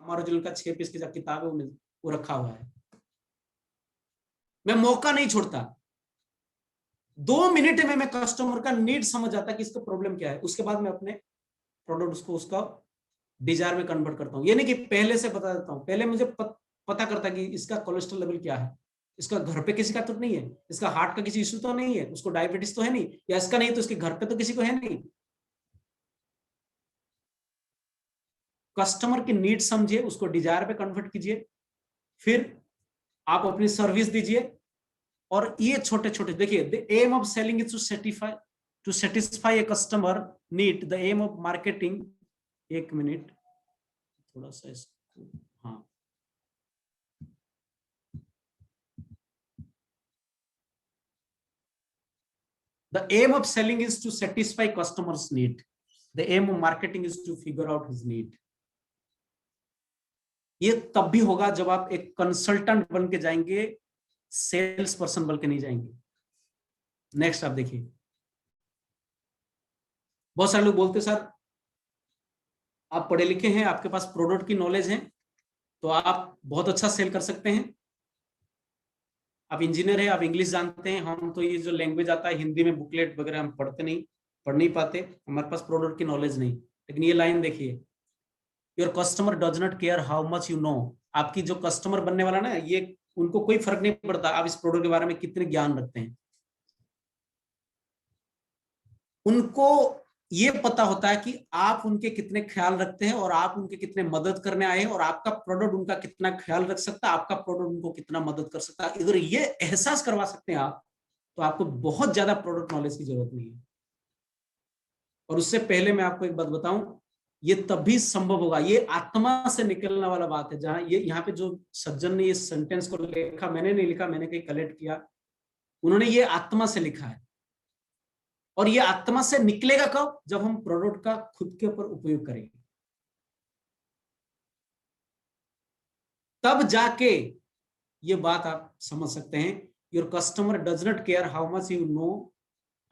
Original का 6 piece की किताब है वो रखा हुआ है। मैं मौका नहीं छोड़ता, 2 मिनट में मैं कस्टमर का नीड समझ आता कि इसका प्रॉब्लम क्या है, उसके बाद मैं अपने प्रोडक्ट उसको उसका डिजायर में कन्वर्ट करता हूं। ये नहीं कि पहले से बता देता हूं, पहले मुझे पता करता कि इसका कोलेस्ट्रॉल लेवल क्या है, इसका घर पे किसी का तो नहीं है, इसका हार्ट का किसी इश्यू तो नहीं है, उसको डायबिटीज तो है नहीं, या इसका नहीं तो इसके घर पे तो किसी को है नहीं। कस्टमर की नीड समझिए, उसको डिजायर पे कन्वर्ट कीजिए, फिर आप अपनी सर्विस दीजिए। और ये छोटे छोटे देखिए, the aim of selling is to satisfy a customer need, the aim of marketing, एक मिनट थोड़ा सा इसको, हाँ, the aim of selling is to satisfy customers need, the aim of marketing is to figure out his need। ये तब भी होगा जब आप एक कंसल्टेंट बन के जाएंगे, सेल्स पर्सन बन के नहीं जाएंगे। नेक्स्ट आप देखिए, बहुत सारे लोग बोलते सर आप पढ़े लिखे हैं, आपके पास प्रोडक्ट की नॉलेज है, तो आप बहुत अच्छा सेल कर सकते हैं, आप इंजीनियर है, आप इंग्लिश जानते हैं, हम तो ये जो लैंग्वेज आता है हिंदी में बुकलेट वगैरह हम पढ़ नहीं पाते, हमारे पास प्रोडक्ट की नॉलेज नहीं। लेकिन ये लाइन देखिए, your customer does not care how much you know. आपकी जो कस्टमर बनने वाला ना, ये उनको कोई फर्क नहीं पड़ता आप इस प्रोडक्ट के बारे में कितने ज्ञान रखते हैं, उनको ये पता होता है कि आप उनके कितने ख्याल रखते हैं और आप उनके कितने मदद करने आए हैं, और आपका प्रोडक्ट उनका कितना ख्याल रख सकता है, आपका प्रोडक्ट उनको कितना मदद कर सकता है। अगर ये एहसास करवा सकते हैं आप, तो आपको बहुत ज्यादा प्रोडक्ट नॉलेज की जरूरत नहीं है। और उससे पहले मैं आपको एक बात बताऊं, ये तभी संभव होगा, ये आत्मा से निकलने वाला बात है। जहां ये यहाँ पे जो सज्जन ने ये सेंटेंस को लिखा, मैंने नहीं लिखा, मैंने कहीं कलेक्ट किया, उन्होंने ये आत्मा से लिखा है। और ये आत्मा से निकलेगा कब? जब हम प्रोडक्ट का खुद के ऊपर उपयोग करेंगे, तब जाके ये बात आप समझ सकते हैं। Your customer does not care how much you know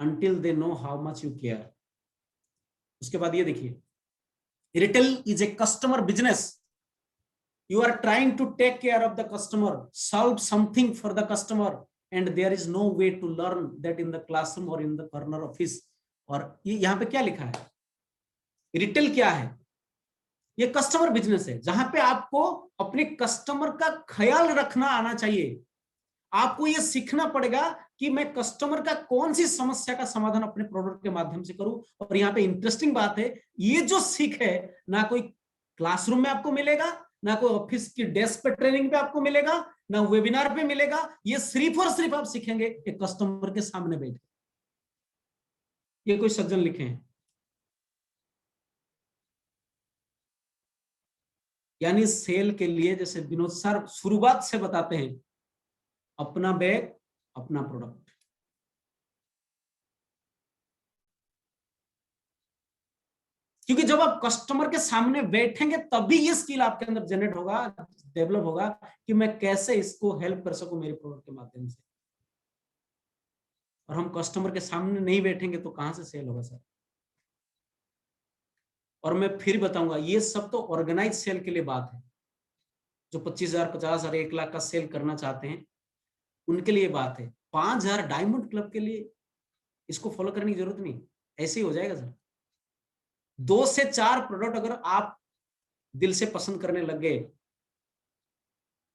until they know how much you care. उसके बाद ये देखिए, retail is a customer business, you are trying to take care of the customer, solve something for the customer, and there is no way to learn that in the classroom or in the corner office। और ये यहाँ पे क्या लिखा है, retail क्या है? ये कस्टमर बिजनेस है, जहां पे आपको अपने कस्टमर का ख्याल रखना आना चाहिए। आपको ये सीखना पड़ेगा कि मैं कस्टमर का कौन सी समस्या का समाधान अपने प्रोडक्ट के माध्यम से करूं। और यहाँ पे इंटरेस्टिंग बात है, ये जो सीख है ना कोई क्लासरूम में आपको मिलेगा, ना कोई ऑफिस की डेस्क पे ट्रेनिंग पे आपको मिलेगा, ना वेबिनार पे मिलेगा। ये सिर्फ और सिर्फ आप सीखेंगे एक कस्टमर के सामने बैठ के। ये कोई सज्जन लिखे हैं। यानी सेल के लिए, जैसे विनोद सर शुरुआत से बताते हैं, अपना बैग अपना प्रोडक्ट। क्योंकि जब आप कस्टमर के सामने बैठेंगे तभी ये स्किल आपके अंदर जनरेट होगा, डेवलप होगा, कि मैं कैसे इसको हेल्प कर सकूं मेरे प्रोडक्ट के माध्यम से। और हम कस्टमर के सामने नहीं बैठेंगे तो कहां से सेल होगा सर? और मैं फिर बताऊंगा, ये सब तो ऑर्गेनाइज सेल के लिए बात है। जो 25,000, 50,000, 1 लाख का सेल करना चाहते हैं उनके लिए बात है। 5,000 डायमंड क्लब के लिए इसको फॉलो करने की जरूरत नहीं, ऐसे ही हो जाएगा सर। 2 से 4 प्रोडक्ट अगर आप दिल से पसंद करने लग गए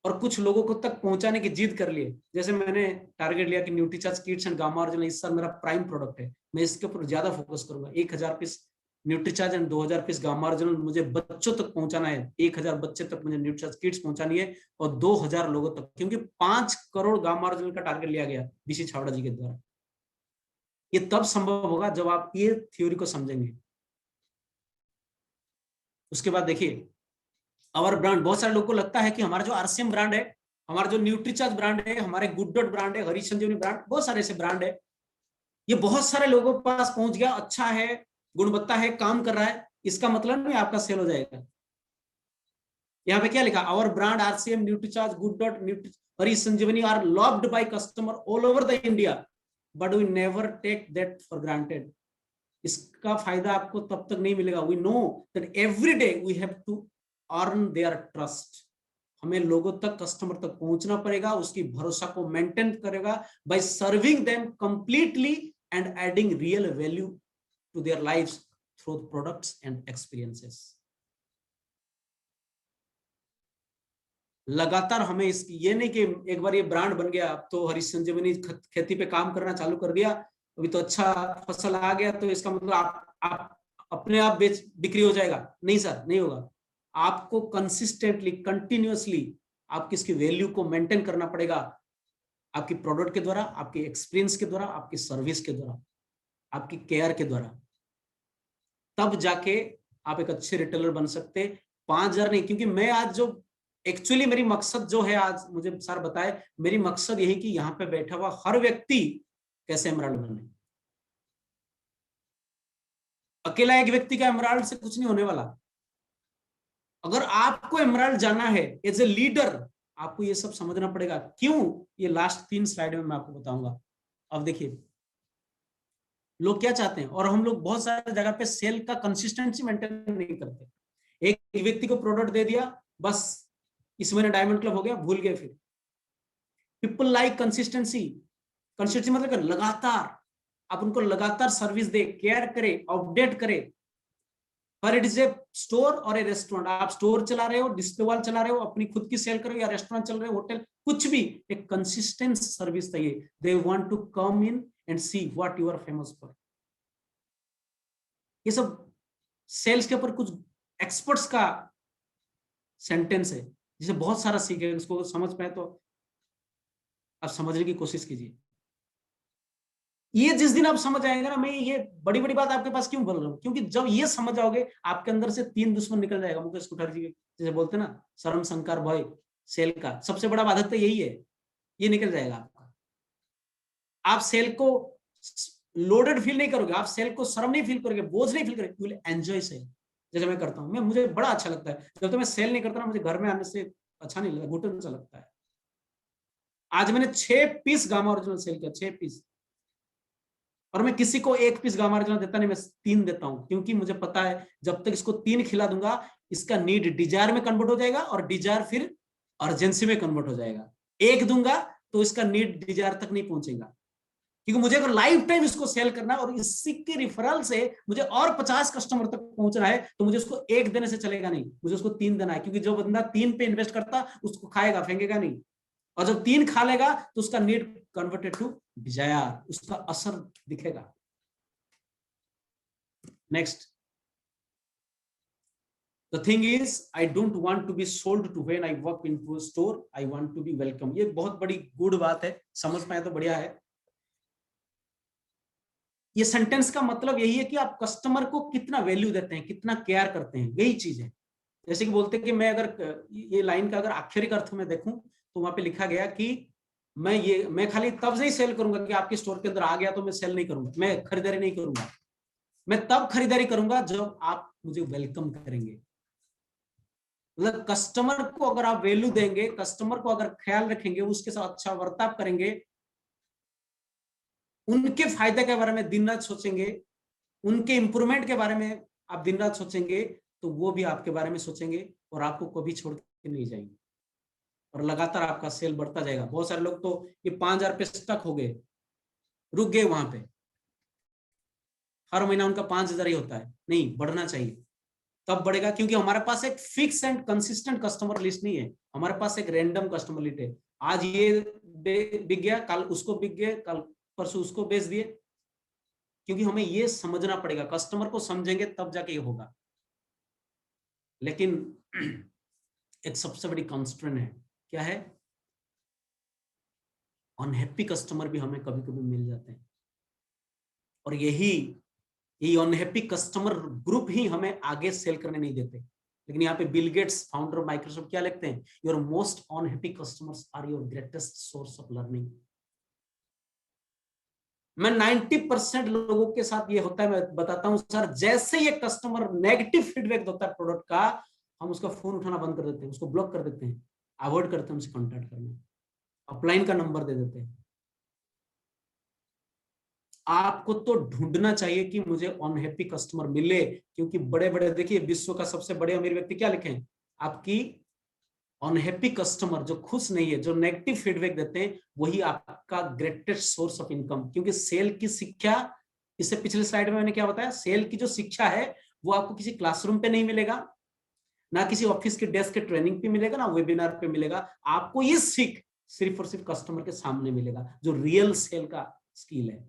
और कुछ लोगों को तक पहुंचाने की जिद कर लिए, जैसे मैंने टारगेट लिया कि Nutricharge kids and gamma original इस साल मेरा प्राइम प्रोडक्ट है, मैं इसके ऊपर ज्यादा फोकस करूंगा। 1,000 piece Nutricharge and 2,000 piece Gamma original मुझे बच्चों तक पहुंचाना है। 1,000 बच्चे तक मुझे न्यूट्रीचार्ज किड्स पहुंचानी है, और 2,000 लोगों तक, क्योंकि 5 करोड़ गामा ओरिजिनल का टारगेट लिया गया बीसी छावड़ा जी के द्वारा। ये तब संभव होगा जब आप ये थ्योरी को समझेंगे। उसके बाद देखिए, आवर ब्रांड, बहुत सारे लोगों को लगता है कि हमारा जो आरसीएम ब्रांड है, हमारा जो न्यूट्रीचार्ज ब्रांड है, हमारे गुड डॉट ब्रांड है, हरी संजीवनी ब्रांड, बहुत सारे ऐसे ब्रांड है, ये बहुत सारे लोगों के पास पहुंच गया, अच्छा है, गुणवत्ता है, काम कर रहा है, इसका मतलब नहीं आपका सेल हो जाएगा। यहाँ पे क्या लिखा, our brand RCM Nutricharge Good Dot Hari Sanjivani are loved by customer all over the India, but we never take that for granted. इसका फायदा आपको तब तक नहीं मिलेगा। We know that every day we have to earn their trust. हमें लोगों तक, कस्टमर तक पहुंचना पड़ेगा, उसकी भरोसा को मेंटेन करेगा by serving them completely and adding real value to their lives through products and experiences. लगातार हमें इसकी, ये नहीं कि एक बार ये ब्रांड बन गया अब तो हरीश संजीवनी खेती पे काम करना चालू कर दिया, अभी तो अच्छा फसल आ गया तो इसका मतलब आप अपने आप बिक्री हो जाएगा। नहीं सर, नहीं होगा। आपको कंसिस्टेंटली, कंटिन्यूअसली आपकी इसकी वैल्यू को मेंटेन करना पड़ेगा, आपकी प्रोडक्ट के द्वारा, आपके एक्सपीरियंस के द्वारा, आपकी सर्विस के द्वारा, आपकी केयर के द्वारा। तब जाके आप एक अच्छे रिटेलर बन सकते। 5,000 नहीं, क्योंकि मैं आज जो एक्चुअली मेरी मकसद जो है, आज मुझे सर बताए, मेरी मकसद यही कि यहाँ पे बैठा हुआ हर व्यक्ति कैसे एमराल्ड बने। अकेला एक व्यक्ति का एमराल्ड से कुछ नहीं होने वाला। अगर आपको एमराल्ड जाना है एज ए लीडर, आपको ये सब समझना पड़ेगा। क्यों? ये लास्ट 3 स्लाइड में मैं आपको बताऊंगा। अब देखिए लोग क्या चाहते हैं, और हम लोग बहुत सारे जगह पे सेल का कंसिस्टेंसी मेंटेन नहीं करते। एक व्यक्ति को प्रोडक्ट दे दिया, बस इस महीने डायमंड क्लब हो गया, भूल गए। फिर पीपल लाइक कंसिस्टेंसी। कंसिस्टेंसी मतलब लगातार आप उनको लगातार सर्विस दे, केयर करे, अपडेट करे। पर इट इज ए स्टोर और ए रेस्टोरेंट, आप स्टोर चला रहे हो, डिस्प्ले वॉल चला रहे हो, अपनी खुद की सेल कर रहे हो, या रेस्टोरेंट चल रहे हो, होटल, कुछ भी, एक कंसिस्टेंट सर्विस चाहिए। They want to come in and see what you are famous for. ये सब सेल्स के ऊपर कुछ एक्सपर्ट्स का सेंटेंस है, जिसे बहुत सारा सीखे, उसको समझ पाए तो आप समझने की कोशिश कीजिए। ये जिस दिन आप समझ आएगा ना, मैं ये बड़ी बड़ी बात आपके पास क्यों बोल रहा हूँ, क्योंकि जब ये समझ आओगे आपके अंदर से 3 दुश्मन निकल जाएगा। मुकेश कोठारी जी जैसे बोलते ना, शर्म संकार भय, सेल का सबसे बड़ा बाधक तो यही है, ये निकल जाएगा आपका। आप सेल को लोडेड फील नहीं करोगे, आप सेल को शर्म नहीं फील करोगे, बोझ नहीं फील करोगे, यू विल एंजॉय सेल। जैसे मैं करता हूँ, मुझे बड़ा अच्छा लगता है। जब तो मैं सेल नहीं करता ना, मुझे घर में आने से अच्छा नहीं लगता, घुटन सा लगता है। आज मैंने 6 पीस गामा ओरिजिनल सेल किया, 6 पीस। और मैं किसी को 1 पीस गामा ओरिजिनल देता नहीं, मैं 3 देता हूं, क्योंकि मुझे पता है जब तक इसको 3 खिला दूंगा, इसका नीड डिजायर में कन्वर्ट हो जाएगा, और डिजायर फिर अर्जेंसी में कन्वर्ट हो जाएगा। 1 दूंगा तो इसका नीड डिजायर तक नहीं पहुंचेगा, क्योंकि मुझे अगर लाइफ टाइम इसको सेल करना है और इसी के रिफरल से मुझे और 50 कस्टमर तक पहुंचना है, तो मुझे उसको 1 देने से चलेगा नहीं, मुझे उसको 3 देना है। क्योंकि जो बंदा 3 पे इन्वेस्ट करता, उसको खाएगा, फेंकेगा नहीं। और जब 3 खा लेगा तो उसका नीड कन्वर्टेड टू डिजायर, उसका असर दिखेगा। Next, the thing is, I don't want to be sold to when I walk into a store, I want to be welcome. ये बहुत बड़ी गुड बात है, समझ पाए तो बढ़िया है। ये सेंटेंस का मतलब यही है कि आप कस्टमर को कितना वैल्यू देते हैं, कितना केयर करते हैं, यही चीज है। जैसे कि बोलते हैं कि मैं अगर ये लाइन का अगर आक्षरिक अर्थ में देखूं, तो वहां पे लिखा गया कि मैं खाली तब से ही सेल करूंगा कि आपके स्टोर के अंदर आ गया तो मैं सेल नहीं करूंगा, मैं खरीदारी नहीं करूंगा। मैं तब खरीदारी करूंगा जब आप मुझे वेलकम करेंगे। मतलब कस्टमर को अगर आप वैल्यू देंगे, कस्टमर को अगर ख्याल रखेंगे, उसके साथ अच्छा बर्ताव करेंगे, उनके फायदे के बारे में दिन रात सोचेंगे, उनके इंप्रूवमेंट के बारे में आप दिन रात सोचेंगे, तो वो भी आपके बारे में सोचेंगे और आपको कभी छोड़ के नहीं जाएंगे, और लगातार आपका सेल बढ़ता जाएगा। बहुत सारे लोग तो ये 5,000 पे स्टक हो गए, रुक गए वहां पे। हर महीना उनका 5,000 ही होता है, नहीं बढ़ना चाहिए। तब बढ़ेगा, क्योंकि हमारे पास एक fix and consistent customer list नहीं है, हमारे पास एक रैंडम कस्टमर लिस्ट है। आज ये बिक गया, कल उसको बिक गए, कल परसों उसको बेच दिए। क्योंकि हमें ये समझना पड़ेगा, कस्टमर को समझेंगे तब जाके ये होगा। लेकिन एक सबसे बड़ी कंस्ट्रेंट है, क्या है? अनहैप्पी कस्टमर भी हमें कभी कभी मिल जाते हैं, और यही अनहैप्पी कस्टमर ग्रुप ही हमें आगे सेल करने नहीं देते। लेकिन यहाँ पे Bill Gates, founder of Microsoft, क्या लिखते हैं? Your most unhappy customers are your greatest source of learning. मैं 90% लोगों के साथ ये होता है, मैं बताता हूं सर, जैसे ये कस्टमर नेगेटिव फीडबैक होता है प्रोडक्ट का, हम उसका फोन उठाना बंद कर देते हैं, उसको ब्लॉक कर देते हैं, अवॉइड करते हैं उनसे कॉन्टैक्ट करना, अपलाइन का नंबर दे देते हैं। आपको तो ढूंढना चाहिए कि मुझे अनहैप्पी कस्टमर मिले, क्योंकि बड़े बड़े, देखिए विश्व का सबसे बड़े अमीर व्यक्ति क्या लिखे हैं? आपकी अनहैप्पी कस्टमर, जो खुश नहीं है, जो नेगेटिव फीडबैक देते हैं, वही आपका ग्रेटेस्ट सोर्स ऑफ इनकम। क्योंकि सेल की शिक्षा, इससे पिछले स्लाइड में मैंने क्या बताया, सेल की जो शिक्षा है वो आपको किसी क्लासरूम पे नहीं मिलेगा, ना किसी ऑफिस के डेस्क के ट्रेनिंग पे मिलेगा, ना वेबिनार पे मिलेगा। आपको ये सीख सिर्फ और सिर्फ कस्टमर के सामने मिलेगा, जो रियल सेल का स्किल है।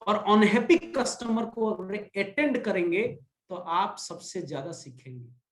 और अनहैप्पी कस्टमर को अटेंड करेंगे तो आप सबसे ज्यादा सीखेंगे।